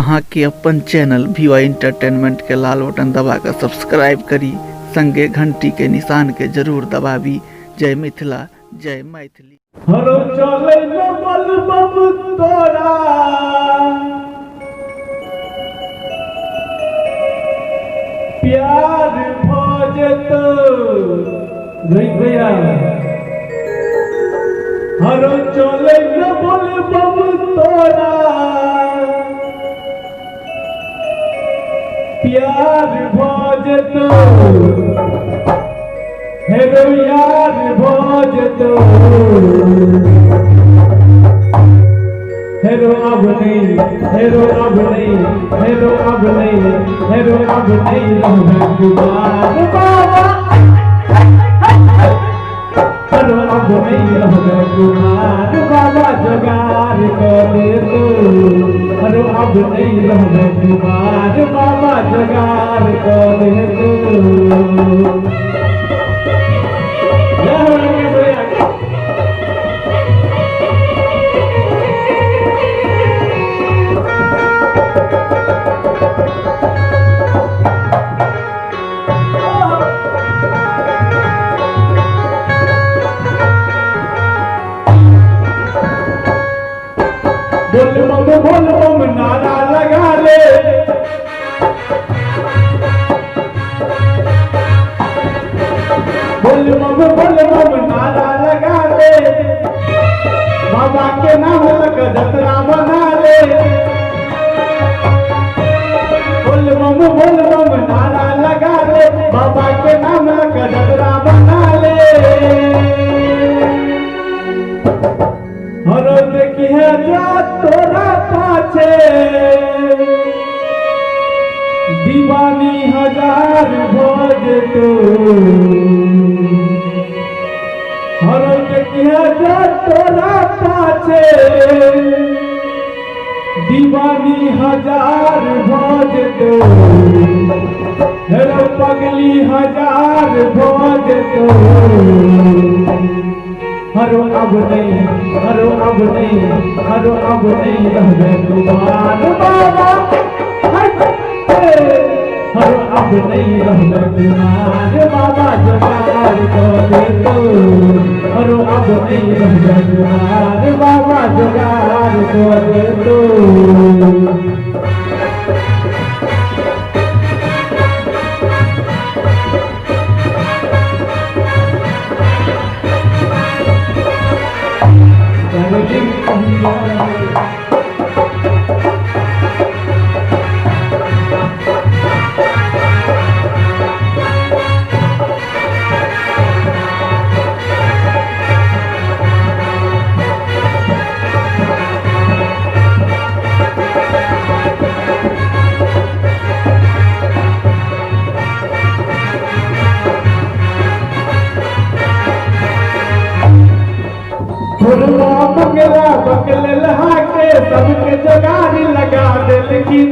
अहाँ के अपन channel VY entertainment के लाल बटन दबा कर सब्सक्राइब करी, संगे घंटी के निशान के जरूर दबावी। जय मिथिला, जय मैथिली। हरो चले न बलबम तोरा प्यार भजत भैया। हरो चले न बलबम तोरा प्यार भजत हेरो यार भजत हेरो अब नहीं, हेरो अब नहीं, हेरो अब नहीं, हेरो अब नहीं रहना कुमार बाबा। हेरो अब नहीं रहना कुमार बाबा जगार करे तो। हेरो अब नहीं रहना कुमार बाबा जगार करे तो। बोल बम नारा लगा ले, बोल बम नारा लगा ले, बाबा के नाम लग जतरा बना ले। बोल बम नारा लगा ले, बाबा के नाम लग जतरा बना ले। हरो देखिए जा तोरा पाछे दीवानी हजार भज तो। हरो देखिए जा तोरा पाछे दीवानी हजार भज तो। हेरो पगली हजार भज तो। हरो अब नहीं, हरो अब नहीं, हरो अब नहीं रहना कुमार बाबा। हरो अब नहीं रहना कुमार बाबा जगार करे तो। हरो अब नहीं रहना कुमार बाबा जगार करे तो। मंगला बकल लहा के सबके जगार लगा दे, लेकिन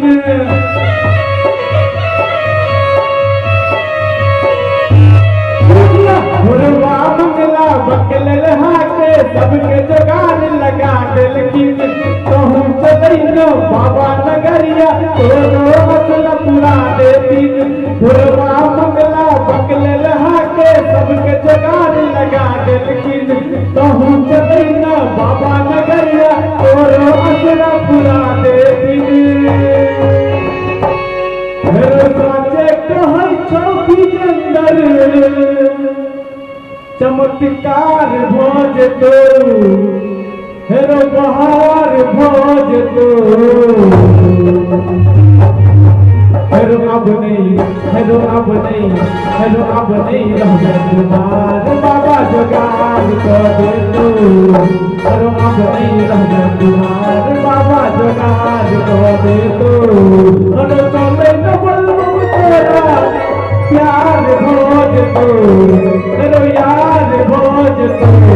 भुरवा मंगला बकल लहा के सबके जगार लगा दे, लेकिन कहूँ चलई न बाबा नगरिया तोरो मसला पूरा दे दिन। भुरवा मंगला बकल लहा के सबके जगार लगा दे, लेकिन कहूँ चलई न बाबा नगरिया तोरो असरा पूरा दे दिन। हेरो साचे कहै छौ कि अंदर चमत्कार भज तो। हेरो बहार भज तो। हेरो अब नहीं, हेरो अब नहीं, हेरो अब नहीं रहना कुमार बाबा जगार करे तो। हेरो अब नहीं रहना कुमार बाबा जगार करे तो। हेरो चले न बलबम तोरा प्यार भज तो। हेरो यार भज तो।